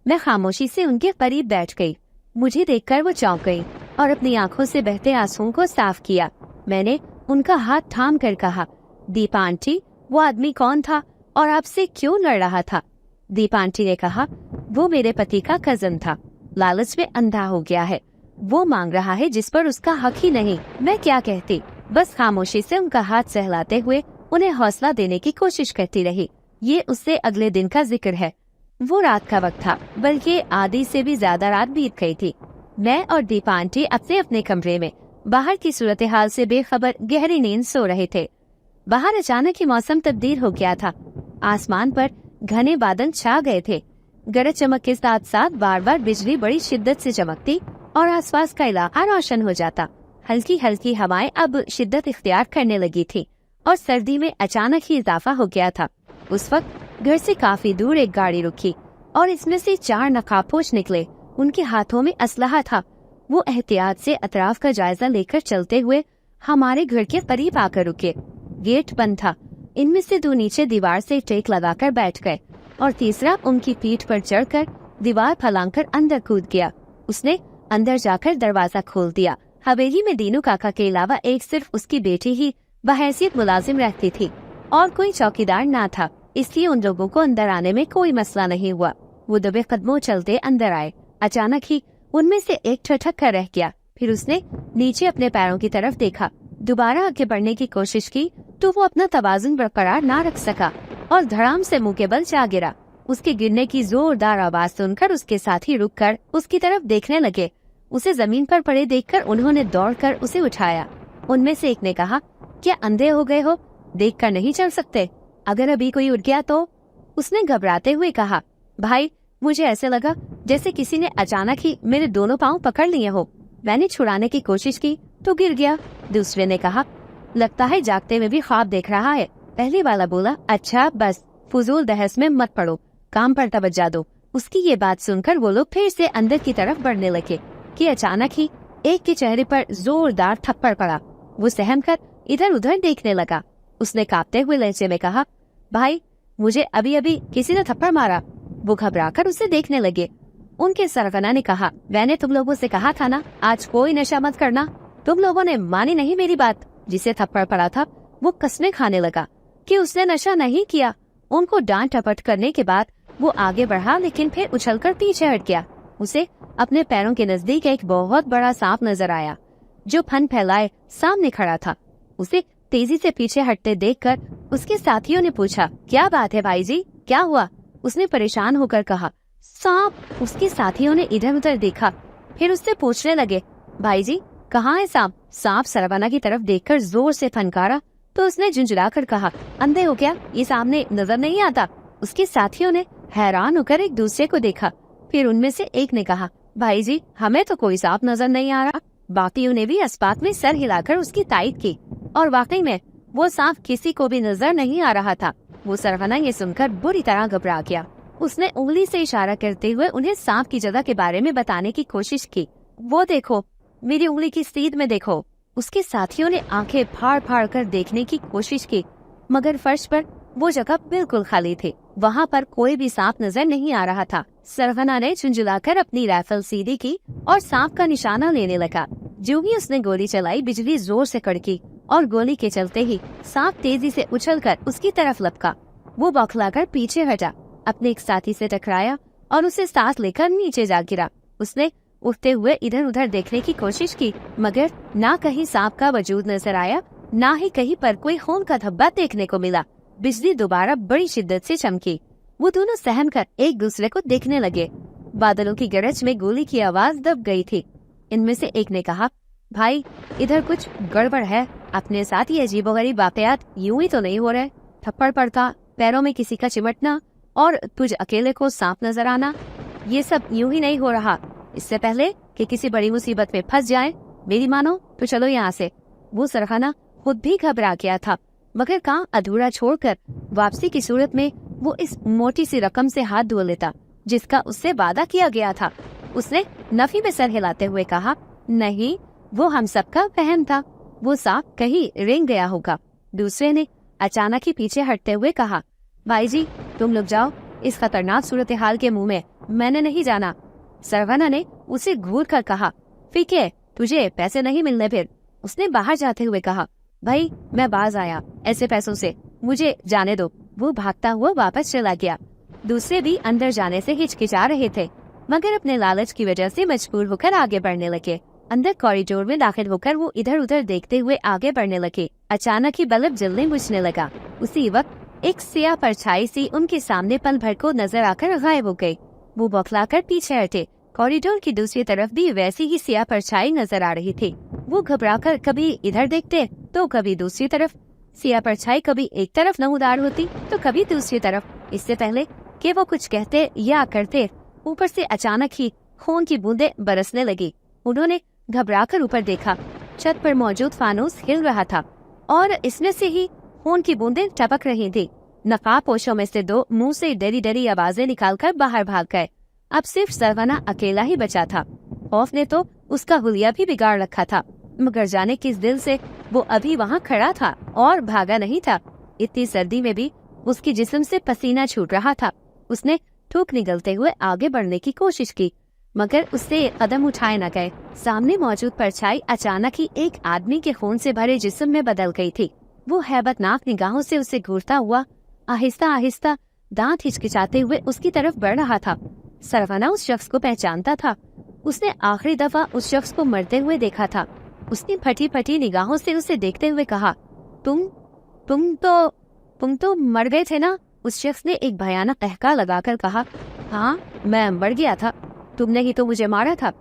मैं खामोशी से उनके करीब बैठ गई। मुझे देखकर वो चौंक गई और अपनी आंखों से बहते आंसुओं को साफ किया। मैंने उनका हाथ थाम कर कहा, दीपा आंटी, वो आदमी कौन था और आपसे क्यों लड़ रहा था? दीपा आंटी ने कहा, वो मेरे पति का कजन था, लालच में अंधा हो गया है। वो मांग रहा है जिस पर उसका हक ही नहीं। मैं क्या कहती, बस खामोशी से उनका हाथ सहलाते हुए उन्हें हौसला देने की कोशिश करती रही। ये उससे अगले दिन का जिक्र है। वो रात का वक्त था, बल्कि आधी से भी ज्यादा रात बीत गई थी। मैं और दीपा आंटी अपने अपने कमरे में बाहर की सूरत हाल से बेखबर गहरी नींद सो रहे थे। बाहर अचानक ही मौसम तब्दील हो गया था। आसमान पर घने बादल छा गए थे। गरज चमक के साथ साथ बार बार बिजली बड़ी शिद्दत से चमकती और आसपास का इलाका रोशन हो जाता। हल्की हल्की हवाएं अब शिद्दत इख्तियार करने लगी थी और सर्दी में अचानक ही इजाफा हो गया था। उस वक्त घर से काफी दूर एक गाड़ी रुकी और इसमें से 4 नकाबपोश निकले। उनके हाथों में असलहा था। वो एहतियात से अतराफ का जायजा लेकर चलते हुए हमारे घर के करीब आकर रुके। गेट बंद था। इनमें से 2 नीचे दीवार से टेक लगाकर बैठ गए। और तीसरा उनकी पीठ पर चढ़कर दीवार फलांगकर अंदर कूद गया। उसने अंदर जाकर दरवाजा खोल दिया। हवेली में दीनू काका के अलावा एक सिर्फ उसकी बेटी ही बहैसियत मुलाजिम रहती थी और कोई चौकीदार ना था, इसलिए उन लोगों को अंदर आने में कोई मसला नहीं हुआ। वो दबे कदमों चलते अंदर आए। अचानक ही उनमें से एक ठठक कर रह गया। फिर उसने नीचे अपने पैरों की तरफ देखा। दोबारा आगे बढ़ने की कोशिश की तो वो अपना तवाजुन बरकरार ना रख सका और धड़ाम से मुंह के बल जा गिरा। उसके गिरने की जोरदार आवाज सुनकर उसके साथी रुककर उसकी तरफ देखने लगे। उसे जमीन पर पड़े देखकर उन्होंने दौड़कर उसे उठाया। उनमें से एक ने कहा, क्या अंधे हो गए हो? देखकर नहीं चल सकते? अगर अभी कोई उठ गया तो? उसने घबराते हुए कहा, भाई मुझे ऐसे लगा जैसे किसी ने अचानक ही मेरे दोनों पाँव पकड़ लिए हो। मैंने छुड़ाने की कोशिश की तो गिर गया। दूसरे ने कहा, लगता है जागते में भी ख्वाब देख रहा है। पहले वाला बोला, अच्छा बस फजूल बहस में मत पड़ो, काम पर तवज्जो दो। उसकी ये बात सुनकर वो लोग फिर से अंदर की तरफ बढ़ने लगे कि अचानक ही एक के चेहरे पर जोरदार थप्पड़ पड़ा। वो सहम कर इधर उधर देखने लगा। उसने कांपते हुए लहजे में कहा, भाई मुझे अभी अभी किसी ने थप्पड़ मारा। वो घबराकर उसे देखने लगे। उनके सरगना ने कहा, मैंने तुम लोगों से कहा था ना आज कोई नशा मत करना। तुम लोगों ने मानी नहीं मेरी बात। जिसे थप्पड़ पड़ा था वो कसमें खाने लगा कि उसने नशा नहीं किया। उनको डांट टपट करने के बाद वो आगे बढ़ा, लेकिन फिर उछलकर पीछे हट गया। उसे अपने पैरों के नजदीक एक बहुत बड़ा सांप नजर आया जो फन फैलाए सामने खड़ा था। उसे तेजी से पीछे हटते देखकर उसके साथियों ने पूछा, क्या बात है भाई जी, क्या हुआ? उसने परेशान होकर कहा, सांप। उसके साथियों ने इधर उधर देखा, फिर उससे पूछने लगे, भाई जी कहाँ है सांप? सांप सरवना की तरफ देखकर जोर से फनकारा तो उसने झुंझुलाकर कहा, अंधे हो क्या? ये सामने नजर नहीं आता? उसके साथियों ने हैरान होकर एक दूसरे को देखा। फिर उनमें से एक ने कहा, भाई जी हमें तो कोई सांप नजर नहीं आ रहा। बाकियों ने भी इस्पात में सर हिलाकर उसकी तायद की और वाकई में वो सांप किसी को भी नजर नहीं आ रहा था। वो सरवना ये सुनकर बुरी तरह घबरा गया। उसने उंगली से इशारा करते हुए उन्हें सांप की जगह के बारे में बताने की कोशिश की। वो देखो, मेरी उंगली की सीध में देखो। उसके साथियों ने आंखें फाड़ फाड़ कर देखने की कोशिश की, मगर फर्श पर वो जगह बिल्कुल खाली थी। वहाँ पर कोई भी सांप नजर नहीं आ रहा था। सरवना ने झुंझुलाकर अपनी राइफल सीधी की और सांप का निशाना लेने लगा। जो ही उसने गोली चलाई, बिजली जोर से कड़की और गोली के चलते ही सांप तेजी से उछलकर उसकी तरफ लपका। वो बौखलाकर पीछे हटा, अपने एक साथी से टकराया और उसे सांस लेकर नीचे जा गिरा। उसने उठते हुए इधर उधर देखने की कोशिश की, मगर ना कहीं सांप का वजूद नजर आया, ना ही कहीं पर कोई खून का धब्बा देखने को मिला। बिजली दोबारा बड़ी शिद्दत से चमकी। वो दोनों सहम कर एक दूसरे को देखने लगे। बादलों की गरज में गोली की आवाज दब गई थी। इनमें से एक ने कहा, भाई इधर कुछ गड़बड़ है। अपने साथ ये अजीबोगरीब वाकयात यूं ही तो नहीं हो रहे। थप्पड़ पड़ता, पैरों में किसी का चिमटना और तुझ अकेले को सांप नजर आना, ये सब यूं ही नहीं हो रहा। इससे पहले कि किसी बड़ी मुसीबत में फंस जाए, मेरी मानो तो चलो यहाँ से। वो सरखाना खुद भी घबरा गया था, मगर काम अधूरा छोड़कर वापसी की सूरत में वो इस मोटी सी रकम से हाथ धो लेता जिसका उससे वादा किया गया था। उसने नफी में सर हिलाते हुए कहा, नहीं, वो हम सबका वहम था। वो सांप कहीं रेंग गया होगा। दूसरे ने अचानक ही पीछे हटते हुए कहा, भाई जी तुम लोग जाओ, इस खतरनाक सूरत हाल के मुंह में मैंने नहीं जाना। सरवना ने उसे घूर कर कहा, फीके, तुझे पैसे नहीं मिलने। फिर उसने बाहर जाते हुए कहा, भाई मैं बाज आया, ऐसे पैसों से मुझे जाने दो। वो भागता हुआ वापस चला गया। दूसरे भी अंदर जाने से हिचकिचा रहे थे, मगर अपने लालच की वजह से मजबूर होकर आगे बढ़ने लगे। अंदर कॉरिडोर में दाखिल होकर वो इधर उधर देखते हुए आगे बढ़ने लगे। अचानक ही बल्ब जलने बुझने लगा। उसी वक्त एक सियाह परछाई सी उनके सामने पल भर को नजर आकर गायब हो गई। वो बौखलाकर पीछे हटे। कॉरिडोर की दूसरी तरफ भी वैसी ही सियाह परछाई नजर आ रही थी। वो घबराकर कभी इधर देखते तो कभी दूसरी तरफ। सियाह परछाई कभी एक तरफ नमूदार होती तो कभी दूसरी तरफ। इससे पहले कि वो कुछ कहते या करते, ऊपर से अचानक ही खून की बूंदें बरसने लगी। उन्होंने घबराकर ऊपर देखा। छत पर मौजूद फानूस हिल रहा था और इसमें से ही खून की बूंदें टपक रही थी। नकाबपोशों में से दो मुंह से डरी डरी आवाजें निकालकर बाहर भाग गए। अब सिर्फ सरवना अकेला ही बचा था। खौफ ने तो उसका हुलिया भी बिगाड़ रखा था, मगर जाने किस दिल से वो अभी वहाँ खड़ा था और भागा नहीं था। इतनी सर्दी में भी उसके जिस्म से पसीना छूट रहा था। उसने थूक निगलते हुए आगे बढ़ने की कोशिश की, मगर उससे कदम उठाए न गए। सामने मौजूद परछाई अचानक ही एक आदमी के खून से भरे जिस्म में बदल गई थी। वो हैबतनाक निगाहों से उसे घूरता हुआ आहिस्ता आहिस्ता दांत हिचकिचाते हुए उसकी तरफ बढ़ रहा था। सरवना उस शख्स को पहचानता था। उसने आखिरी दफा उस शख्स को मरते हुए देखा था। उसने फटी फटी निगाहों से उसे देखते हुए कहा, तुम तो मर गए थे ना? उस शख्स ने एक भयानक टहका लगाकर कहा, हाँ, मैं मर गया था। तुमने ही तो मुझे मारा था।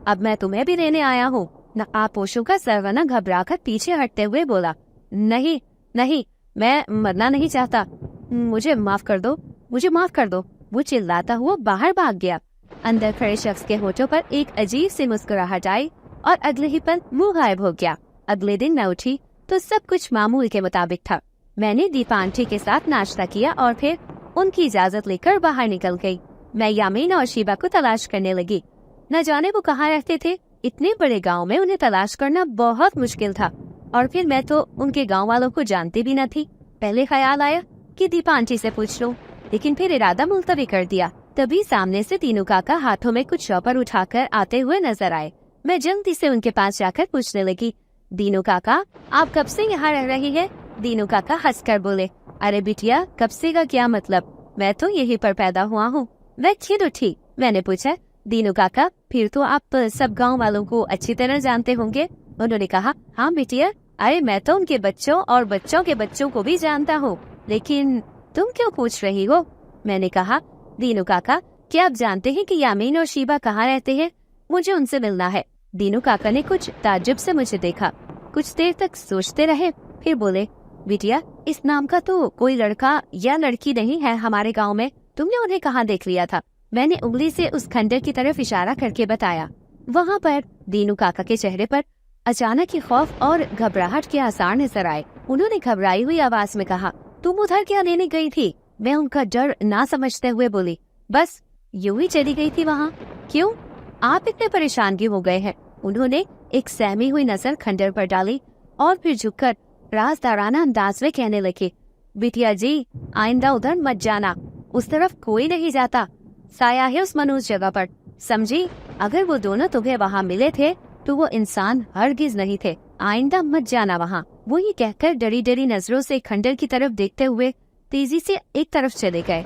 अब मैं तुम्हें भी लेने आया हूँ। नकाबपोशों का सरवना घबराकर पीछे हटते हुए बोला, नहीं नहीं, मैं मरना नहीं चाहता। मुझे माफ कर दो, मुझे माफ कर दो। वो चिल्लाता हुआ बाहर भाग गया। अंदर खड़े शख्स के होठों पर एक अजीब सी मुस्कुराहट आई और अगले ही पल मुंह गायब हो गया। अगले दिन मैं उठी तो सब कुछ मामूल के मुताबिक था। मैंने दीपा आंटी के साथ नाश्ता किया और फिर उनकी इजाजत लेकर बाहर निकल गई। मैं यामीन और शीबा को तलाश करने लगी। न जाने वो कहाँ रहते थे। इतने बड़े गांव में उन्हें तलाश करना बहुत मुश्किल था। और फिर मैं तो उनके गांव वालों को जानती भी न थी। पहले ख्याल आया कि दीपा आंटी से पूछ लूं, लेकिन फिर इरादा मुलतवी कर दिया। तभी सामने से दीनू काका हाथों में कुछ शॉपर उठाकर आते हुए नजर आए। मैं जल्दी से उनके पास जाकर पूछने लगी, दीनू काका, आप कब से यहाँ रह रही है? दीनू काका हंसकर बोले, अरे बिटिया, कब से का क्या मतलब? मैं तो यहीं पर पैदा हुआ हूँ। वह खुद उठी। मैंने पूछा, दीनू काका, फिर तो आप सब गांव वालों को अच्छी तरह जानते होंगे? उन्होंने कहा, हाँ बिटिया, अरे मैं तो उनके बच्चों और बच्चों के बच्चों को भी जानता हूँ। लेकिन तुम क्यों पूछ रही हो? मैंने कहा, दीनू काका, क्या आप जानते हैं कि यामीन और शीबा कहाँ रहते हैं? मुझे उनसे मिलना है। दीनू काका ने कुछ ताज्जुब से मुझे देखा। कुछ देर तक सोचते रहे, फिर बोले, बिटिया, इस नाम का तो कोई लड़का या लड़की नहीं है हमारे गांव में। तुमने उन्हें कहाँ देख लिया था? मैंने उंगली से उस खंडर की तरफ इशारा करके बताया। वहाँ पर दीनू काका के चेहरे पर अचानक ही खौफ और घबराहट के आसार नजर आए। उन्होंने घबराई हुई आवाज में कहा, तुम उधर क्या लेने गई थी? मैं उनका डर ना समझते हुए बोली, बस यूं ही चली गई थी वहाँ। क्यों, आप इतने परेशान क्यों हो गए हैं? उन्होंने एक सहमी हुई नजर खंडर पर डाली और फिर झुककर राजदाराना अंदाज में कहने लगे, बिटिया जी, आइंदा उधर मत जाना। उस तरफ कोई नहीं जाता। साया है उस मनुष्य जगह पर, समझी? अगर वो दोनों तुम्हें वहाँ मिले थे तो वो इंसान हरगिज नहीं थे। आइंदा मत जाना वहाँ। वो ये कहकर डरी डरी नजरों से खंडर की तरफ देखते हुए तेजी से एक तरफ चले गए।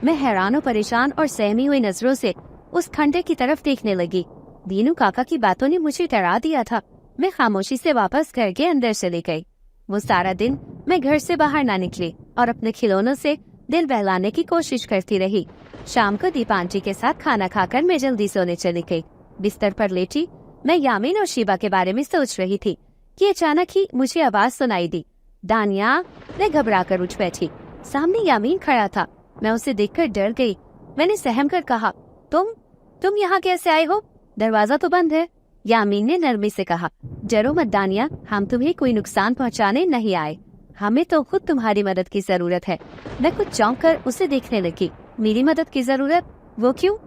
मैं हैरान और परेशान और सहमी हुई नजरों से उस खंडर की तरफ देखने लगी। दीनू काका की बातों ने मुझे डरा दिया था। मैं खामोशी से वापस घर के अंदर चली गई। वो सारा दिन मैं घर से बाहर ना निकली और अपने खिलौनों से दिल बहलाने की कोशिश करती रही। शाम को दीपा आंटी के साथ खाना खाकर मैं जल्दी सोने चली गई। बिस्तर पर लेटी मैं यामीन और शीबा के बारे में सोच रही थी कि अचानक ही मुझे आवाज सुनाई दी, दानिया। मैं घबरा कर उठ बैठी। सामने यामीन खड़ा था। मैं उसे देखकर डर गई। मैंने सहम कर कहा, तुम यहाँ कैसे आए हो? दरवाजा तो बंद है। यामीन ने नरमी से कहा, डरो मत दानिया, हम तुम्हें कोई नुकसान पहुँचाने नहीं आए। हमें तो खुद तुम्हारी मदद की जरूरत है। मैं कुछ चौंक कर उसे देखने लगी। मेरी मदद की जरूरत? वो क्यों?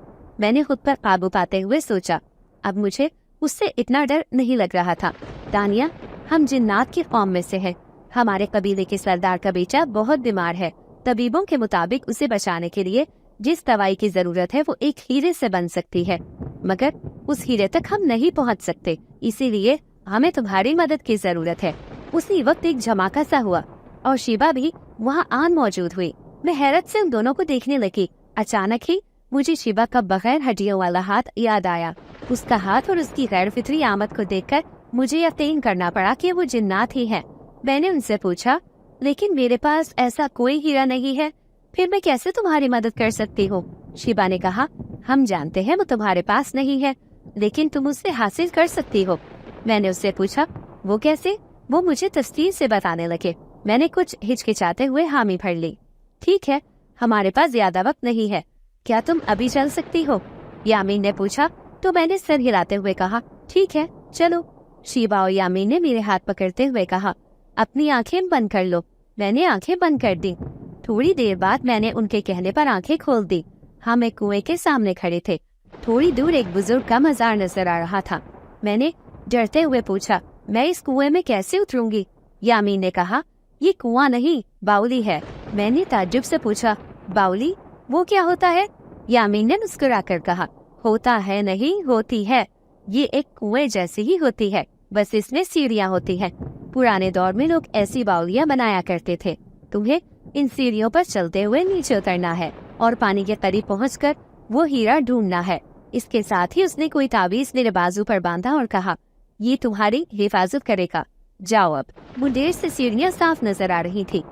मैंने खुद पर काबू पाते हुए सोचा। अब मुझे उससे इतना डर नहीं लग रहा था। दानिया, हम जिन्नात की कौम में से हैं। हमारे कबीले के सरदार का बेटा बहुत बीमार है। तबीबों के मुताबिक उसे बचाने के लिए जिस दवाई की जरूरत है वो एक हीरे से बन सकती है, मगर उस हीरे तक हम नहीं पहुंच सकते। इसीलिए हमें तुम्हारी मदद की जरूरत है। उसी वक्त एक धमाका सा हुआ और शीबा भी वहाँ आन मौजूद हुई। मैं हैरत से उन दोनों को देखने लगी। अचानक ही मुझे शीबा का बगैर हड्डियों वाला हाथ याद आया। उसका हाथ और उसकी गैर फितरी आमद को देखकर मुझे यकीन करना पड़ा कि वो जिन्नात ही है। मैंने उनसे पूछा, लेकिन मेरे पास ऐसा कोई हीरा नहीं है, फिर मैं कैसे तुम्हारी मदद कर सकती हूँ? शीबा ने कहा, हम जानते हैं वो तुम्हारे पास नहीं है, लेकिन तुम उससे हासिल कर सकती हो। मैंने उससे पूछा, वो कैसे? वो मुझे तफसील से बताने लगे। मैंने कुछ हिचकिचाते हुए हामी भर ली। ठीक है, हमारे पास ज्यादा वक्त नहीं है, क्या तुम अभी चल सकती हो? यामीन ने पूछा तो मैंने सर हिलाते हुए कहा, ठीक है, चलो। शीबा और यामीन ने मेरे हाथ पकड़ते हुए कहा, अपनी आंखें बंद कर लो। मैंने आंखें बंद कर दी। थोड़ी देर बाद मैंने उनके कहने पर आंखें खोल दी। हम एक कुएं के सामने खड़े थे। थोड़ी दूर एक बुजुर्ग का मजार नजर आ रहा था। मैंने डरते हुए पूछा, मैं इस कुएं में कैसे उतरूंगी? यामीन ने कहा, ये कुआं नहीं, बाउली है। मैंने ताज्जुब से पूछा, बाउली? वो क्या होता है? यामीन ने मुस्कुराकर कहा। होता है नहीं, होती है। ये एक कुएं जैसी ही होती है, बस इसमें सीढ़ियाँ होती हैं। पुराने दौर में लोग ऐसी बावलियाँ बनाया करते थे। तुम्हें इन सीढ़ियों पर चलते हुए नीचे उतरना है और पानी के करीब पहुंचकर वो हीरा ढूंढना है। इसके साथ ही उसने कोई ताबीज मेरे बाजू पर बांधा और कहा, ये तुम्हारी हिफाजत करेगा। जाओ अब। मुंडेर से सीढ़ियाँ साफ नजर आ रही थी।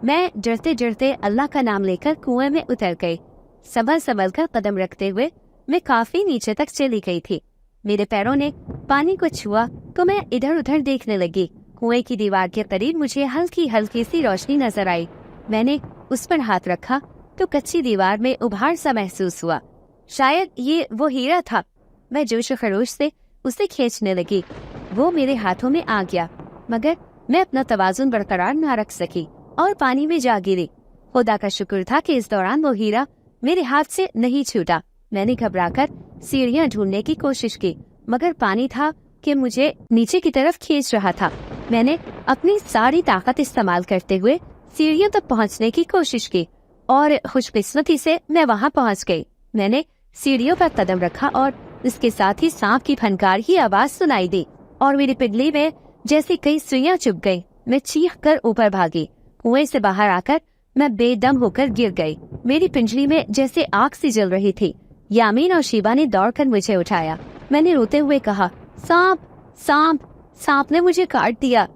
मैं डरते डरते अल्लाह का नाम लेकर कुएं में उतर गई। संभल संभल कर कदम रखते हुए मैं काफी नीचे तक चली गई थी। मेरे पैरों ने पानी को छुआ तो मैं इधर उधर देखने लगी। कुएं की दीवार के करीब मुझे हल्की हल्की सी रोशनी नजर आई। मैंने उस पर हाथ रखा तो कच्ची दीवार में उभार सा महसूस हुआ। शायद ये वो हीरा था। मैं जोश खरोश से उसे खींचने लगी। वो मेरे हाथों में आ गया, मगर मैं अपना तवाजुन बरकरार न रख सकी और पानी में जा गिरी। खुदा का शुक्र था कि इस दौरान वो हीरा मेरे हाथ से नहीं छूटा। मैंने घबराकर सीढ़ियां ढूंढने की कोशिश की, मगर पानी था कि मुझे नीचे की तरफ खींच रहा था। मैंने अपनी सारी ताकत इस्तेमाल करते हुए सीढ़ियों तक पहुंचने की कोशिश की और खुशकिस्मती से मैं वहां पहुंच गई। मैंने सीढ़ियों पर कदम रखा और इसके साथ ही सांप की फनकार की आवाज सुनाई दी और मेरी पिंडली में जैसे कई सुइयां चुभ गई। मैं चीख कर ऊपर भागी। कुएं से बाहर आकर मैं बेदम होकर गिर गई। मेरी पिंजली में जैसे आग सी जल रही थी। यामीन और शीबा ने दौड़कर मुझे उठाया। मैंने रोते हुए कहा, सांप सांप सांप ने मुझे काट दिया।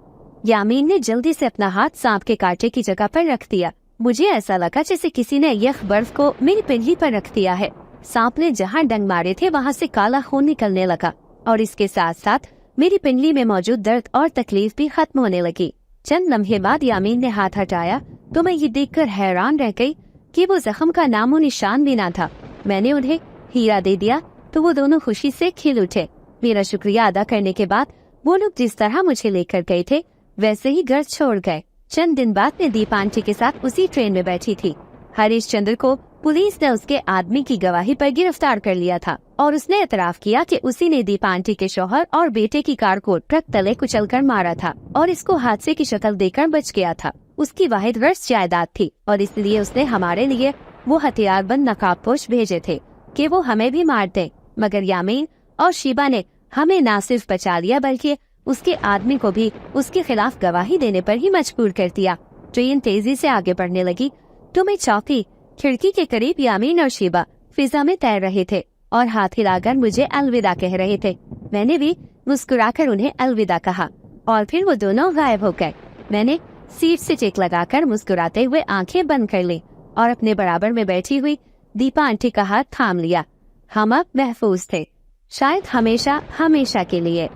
यामीन ने जल्दी से अपना हाथ सांप के कांटे की जगह पर रख दिया। मुझे ऐसा लगा जैसे किसी ने यख बर्फ को मेरी पिंजली पर रख दिया है। सांप ने जहाँ डंग मारे थे वहाँ से काला खून निकलने लगा और इसके साथ साथ मेरी पिंडली में मौजूद दर्द और तकलीफ भी खत्म होने लगी। चंद लम्हे बाद यामीन ने हाथ हटाया तो मैं ये देखकर हैरान रह गई कि वो जख्म का नामो निशान भी ना था। मैंने उन्हें हीरा दे दिया तो वो दोनों खुशी से खिल उठे। मेरा शुक्रिया अदा करने के बाद वो लोग जिस तरह मुझे लेकर गए थे वैसे ही घर छोड़ गए। चंद दिन बाद मैं दीपा आंटी के साथ उसी ट्रेन में बैठी थी। हरीश चंद्र को पुलिस ने उसके आदमी की गवाही पर गिरफ्तार कर लिया था और उसने एतराफ किया कि उसी ने दीपा आंटी के शौहर और बेटे की कार को ट्रक तले कुचलकर मारा था और इसको हादसे की शक्ल देकर बच गया था। उसकी वाहिद वर्ष जायदाद थी और इसलिए उसने हमारे लिए वो हथियारबंद नकाबपोश भेजे थे कि वो हमें भी मार दे। मगर यामीन और शीबा ने हमें न सिर्फ बचा लिया बल्कि उसके आदमी को भी उसके खिलाफ गवाही देने पर ही मजबूर कर दिया। ट्रेन तेजी से आगे बढ़ने लगी तो मैं चौंकी। खिड़की के करीब यामीन और शीबा फिजा में तैर रहे थे और हाथ हिलाकर मुझे अलविदा कह रहे थे। मैंने भी मुस्कुराकर उन्हें अलविदा कहा और फिर वो दोनों गायब हो गए। मैंने सीट से चेक लगाकर मुस्कुराते हुए आंखें बंद कर ली और अपने बराबर में बैठी हुई दीपा आंटी का हाथ थाम लिया। हम अब महफूज थे, शायद हमेशा हमेशा के लिए।